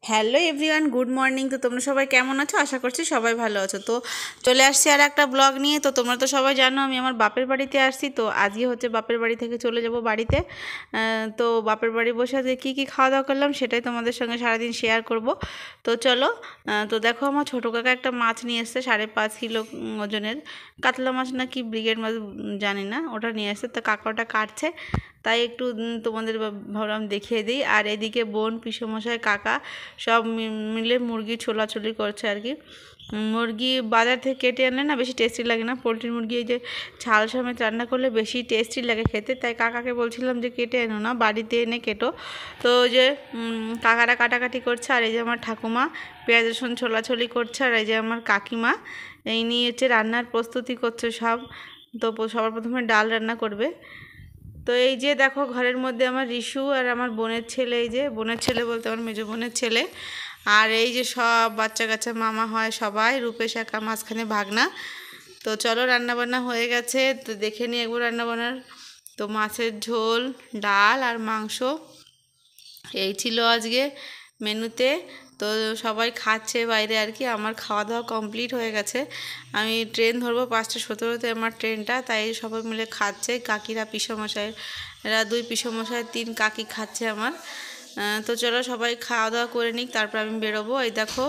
Hello everyone, good morning. তো তোমরা সবাই কেমন আছো? আশা করছি সবাই ভালো আছো। তো চলে আসছি আর একটা ব্লগ নিয়ে। তো তোমরা তো সবাই জানো আমি আমার বাপের বাড়িতে আসছি। তো আজকে হচ্ছে বাপের বাড়ি থেকে চলে যাব বাড়িতে। তো বাপের বাড়ি বসে আজকে কী কী খাওয়া দাওয়া করলাম সেটাই তোমাদের সঙ্গে সারাদিন শেয়ার করব। তো চলো। তো দেখো আমার ছোটো কাকা একটা মাছ নিয়ে এসছে, 5.5 কিলো ওজনের কাতলা মাছ না কি ব্রিগেড মাছ জানি না, ওটা নিয়ে এসছে। তো কাকা ওটা কাটছে, তাই একটু তোমাদের ভাবলাম দেখিয়ে দিই। আর এদিকে বোন, পিসেমশাই, কাকা সব মিলে মুরগি ছোলাছুলি করছে আর কি। মুরগি বাজার থেকে কেটে আনলে না বেশি টেস্টি লাগে না, পোলট্রির মুরগি এই যে ঝাল সমেত রান্না করলে বেশি টেস্টি লাগে খেতে। তাই কাকাকে বলছিলাম যে কেটে এনো না, বাড়িতে এনে কেটো। তো ওই যে কাকারা কাটাকাটি করছে, আর এই যে আমার ঠাকুমা পেঁয়াজ রসুন ছোলাছুলি করছে, আর এই যে আমার কাকিমা এই নিয়ে হচ্ছে রান্নার প্রস্তুতি করছে সব। তো সবার প্রথমে ডাল রান্না করবে। তো এই যে দেখো ঘরের মধ্যে আমার রিশু আর আমার বোনের ছেলে, এই যে বোনের ছেলে বলতে আমার মেজো বোনের ছেলে, আর এই যে সব বাচ্চা কাচ্চা মামা হয় সবাই, রূপেশ একা মাঝখানে ভাগনা। তো চলো রান্নাবান্না হয়ে গেছে, তো দেখে নিই একবার রান্নাবান্নার। তো মাছের ঝোল, ডাল আর মাংস এই ছিল আজকে মেনুতে। তো সবাই খাচ্ছে বাইরে আর কি। আমার খাওয়া দাওয়া কমপ্লিট হয়ে গেছে। আমি ট্রেন ধরবো 5:17-তে আমার ট্রেনটা, তাই সবাই মিলে খাচ্ছে। কাকিরা, পিসেমশাই এরা 2 পিসেমশাই, 3 কাকি খাচ্ছে আমার। তো চলো সবাই খাওয়া দাওয়া করে নিক, তারপর আমি বেরোবো। এই দেখো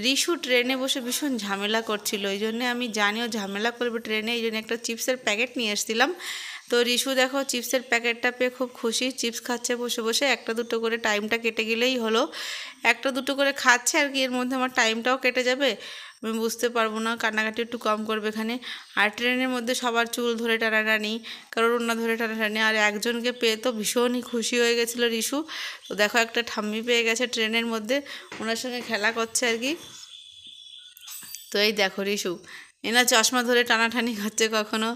রিশু ট্রেনে বসে ভীষণ ঝামেলা করছিল, এই জন্যে আমি জানিও ঝামেলা করবে ট্রেনে, এই জন্য একটা চিপসের প্যাকেট নিয়ে এসেছিলাম। তো রিশু দেখো চিপসের প্যাকেটটা পেয়ে খুব খুশি, চিপস খাচ্ছে বসে বসে। একটা দুটো করে টাইমটা কেটে গেলেই হলো, একটা দুটো করে খাচ্ছে আর কি। এর মধ্যে আমার টাইমটাও কেটে যাবে, আমি বুঝতে পারবো না, কান্নাকাটি একটু কম করবে এখানে। আর ট্রেনের মধ্যে সবার চুল ধরে টানাটানি, কারোর ওড়না ধরে টানাটানি। আর একজনকে পেয়ে তো ভীষণই খুশি হয়ে গেছিলো রিশু। তো দেখো একটা ঠাম্মি পেয়ে গেছে ট্রেনের মধ্যে, ওনার সঙ্গে খেলা করছে আর কি। তো এই দেখো রিশু এনা চশমা ধরে টানাটানি করছে কখনো।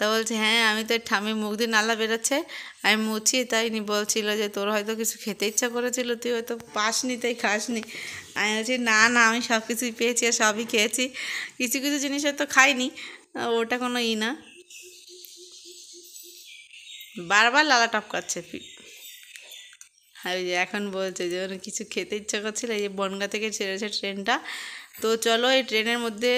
তা বলছে হ্যাঁ আমি তো ঠামি, মুখ দিয়ে নালা বেরোচ্ছে, আমি মুছি। তাই বলছিল যে তোর হয়তো কিছু খেতে ইচ্ছা করেছিল, তুই হয়তো পাসনি তাই খাসনি। আমি বলছি না না, আমি সব কিছুই পেয়েছি আর সবই খেয়েছি, কিছু কিছু জিনিস হয়তো খাইনি, ওটা কোনো না। বারবার লালা টপকাচ্ছে। আর ওই যে এখন বলছে যে ওর কিছু খেতে ইচ্ছা করছিল, এই যে বনগা থেকে ছেড়েছে ট্রেনটা। তো চলো এই ট্রেনের মধ্যে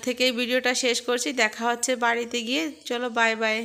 থেকেই ভিডিওটা শেষ করছি, দেখা হচ্ছে বাড়িতে গিয়ে। চলো বাই বাই।